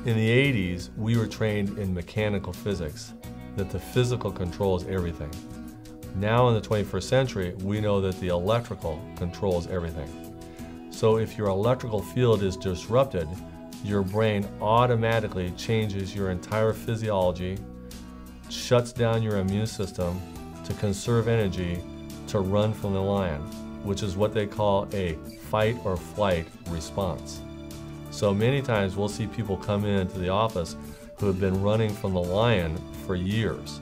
In the 80s, we were trained in mechanical physics, that the physical controls everything. Now in the 21st century, we know that the electrical controls everything. So if your electrical field is disrupted, your brain automatically changes your entire physiology, shuts down your immune system to conserve energy to run from the lion, which is what they call a fight or flight response. So many times we'll see people come into the office who have been running from the lion for years.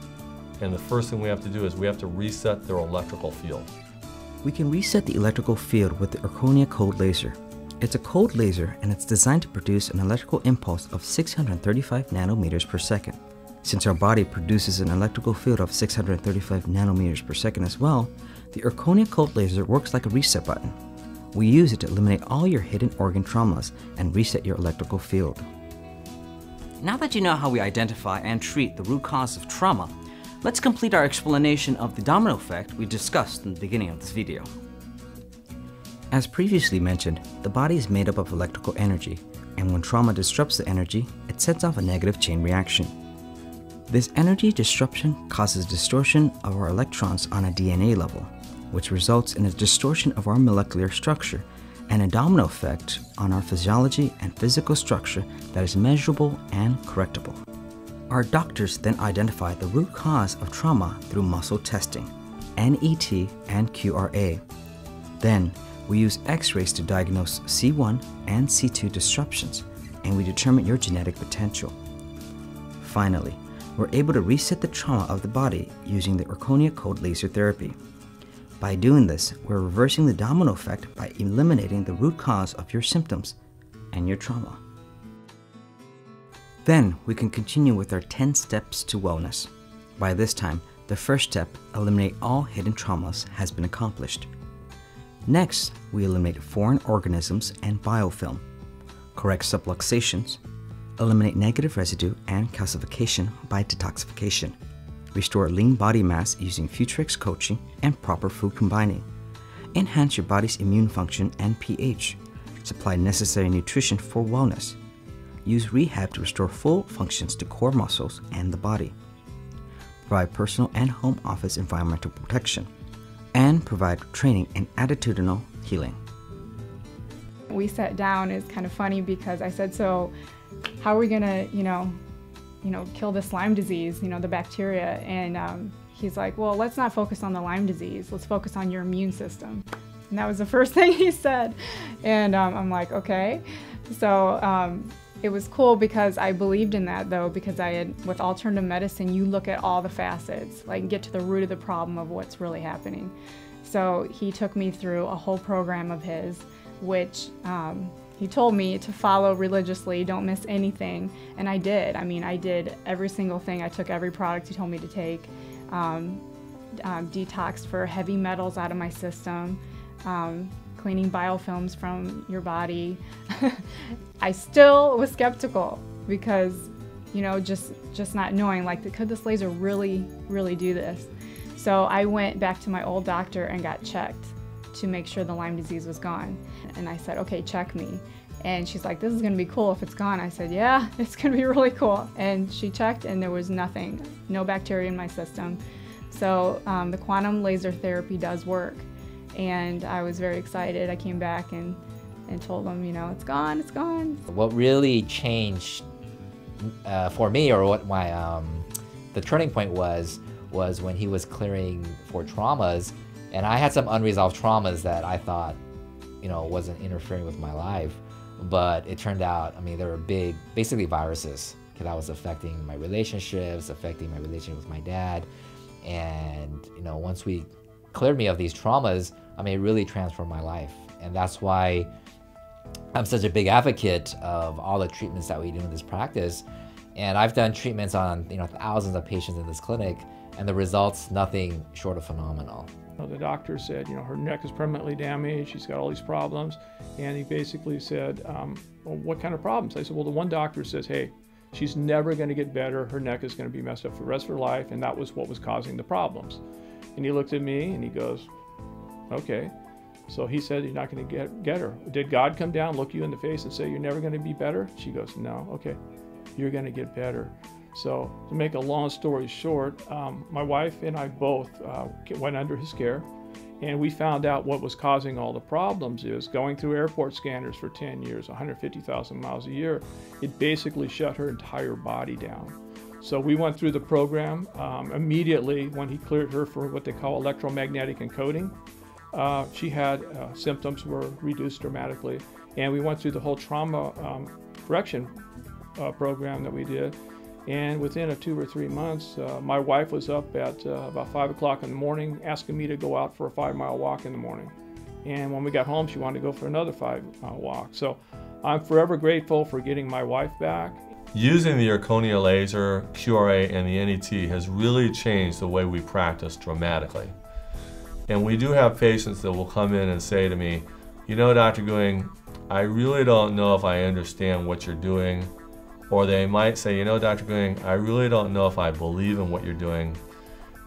And the first thing we have to do is we have to reset their electrical field. We can reset the electrical field with the Erchonia cold laser. It's a cold laser and it's designed to produce an electrical impulse of 635 nanometers per second. Since our body produces an electrical field of 635 nanometers per second as well, the Erchonia cold laser works like a reset button. We use it to eliminate all your hidden organ traumas and reset your electrical field. Now that you know how we identify and treat the root cause of trauma, let's complete our explanation of the domino effect we discussed in the beginning of this video. As previously mentioned, the body is made up of electrical energy, and when trauma disrupts the energy, it sets off a negative chain reaction. This energy disruption causes distortion of our electrons on a DNA level, which results in a distortion of our molecular structure and a domino effect on our physiology and physical structure that is measurable and correctable. Our doctors then identify the root cause of trauma through muscle testing, NET and QRA. Then, we use X-rays to diagnose C1 and C2 disruptions, and we determine your genetic potential. Finally, we're able to reset the trauma of the body using the Erchonia cold laser therapy. By doing this, we're reversing the domino effect by eliminating the root cause of your symptoms and your trauma. Then we can continue with our 10 steps to wellness. By this time, the first step, eliminate all hidden traumas, has been accomplished. Next, we eliminate foreign organisms and biofilm, correct subluxations, eliminate negative residue and calcification by detoxification, restore lean body mass using Futurex coaching and proper food combining, enhance your body's immune function and pH, supply necessary nutrition for wellness, use rehab to restore full functions to core muscles and the body, provide personal and home office environmental protection, and provide training in attitudinal healing. We sat down. It's kind of funny because I said, so how are we gonna, kill this Lyme disease, the bacteria? And he's like, well, let's not focus on the Lyme disease. Let's focus on your immune system. And that was the first thing he said. And I'm like, okay. So it was cool because I believed in that though, because with alternative medicine, you look at all the facets, like get to the root of the problem of what's really happening. So he took me through a whole program of his, which he told me to follow religiously, don't miss anything, and I did. I did every single thing. I took every product he told me to take, detoxed for heavy metals out of my system, cleaning biofilms from your body. I still was skeptical because, just not knowing, could this laser really do this? So I went back to my old doctor and got checked to make sure the Lyme disease was gone. And I said, okay, check me. And she's like, this is gonna be cool if it's gone. I said, yeah, it's gonna be really cool. And she checked and there was nothing, no bacteria in my system. So the quantum laser therapy does work. And I was very excited. I came back and told them, it's gone, it's gone. What really changed for me, or what my the turning point was when he was clearing for traumas, and I had some unresolved traumas that I thought, wasn't interfering with my life, but it turned out, they were big, basically viruses, because that was affecting my relationships, affecting my relationship with my dad, and once we cleared me of these traumas, it really transformed my life, and that's why I'm such a big advocate of all the treatments that we do in this practice. And I've done treatments on thousands of patients in this clinic, and the results nothing short of phenomenal. The doctor said, her neck is permanently damaged, she's got all these problems, and he basically said, well, what kind of problems? I said, well, the one doctor says, hey, she's never going to get better, her neck is going to be messed up for the rest of her life, and that was what was causing the problems. And he looked at me and he goes, okay. So he said, you're not going to get her. Did God come down, look you in the face and say, you're never going to be better? She goes, no, okay. you're going to get better. So to make a long story short, my wife and I both went under his care, and we found out what was causing all the problems is going through airport scanners for 10 years, 150,000 miles a year. It basically shut her entire body down. So we went through the program immediately when he cleared her for what they call electromagnetic encoding. She had symptoms were reduced dramatically, and we went through the whole trauma correction program that we did. And within 2 or 3 months, my wife was up at about 5 o'clock in the morning asking me to go out for a 5-mile walk in the morning. And when we got home, she wanted to go for another 5-mile walk. So I'm forever grateful for getting my wife back. Using the Erchonia laser, QRA, and the NET has really changed the way we practice dramatically. And we do have patients that will come in and say to me, you know, Dr. Gooing, I really don't know if I understand what you're doing. Or they might say, you know, Dr. Gooing, I really don't know if I believe in what you're doing.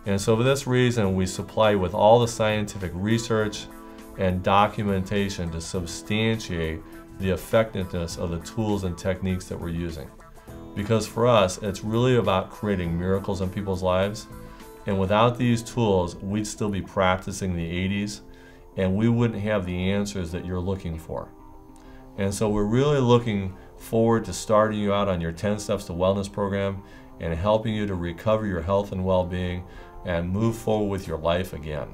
And so for this reason, we supply you with all the scientific research and documentation to substantiate the effectiveness of the tools and techniques that we're using. Because for us, it's really about creating miracles in people's lives. And without these tools, we'd still be practicing the 80s, and we wouldn't have the answers that you're looking for. And so we're really looking forward to starting you out on your 10 Steps to Wellness program and helping you to recover your health and well-being and move forward with your life again.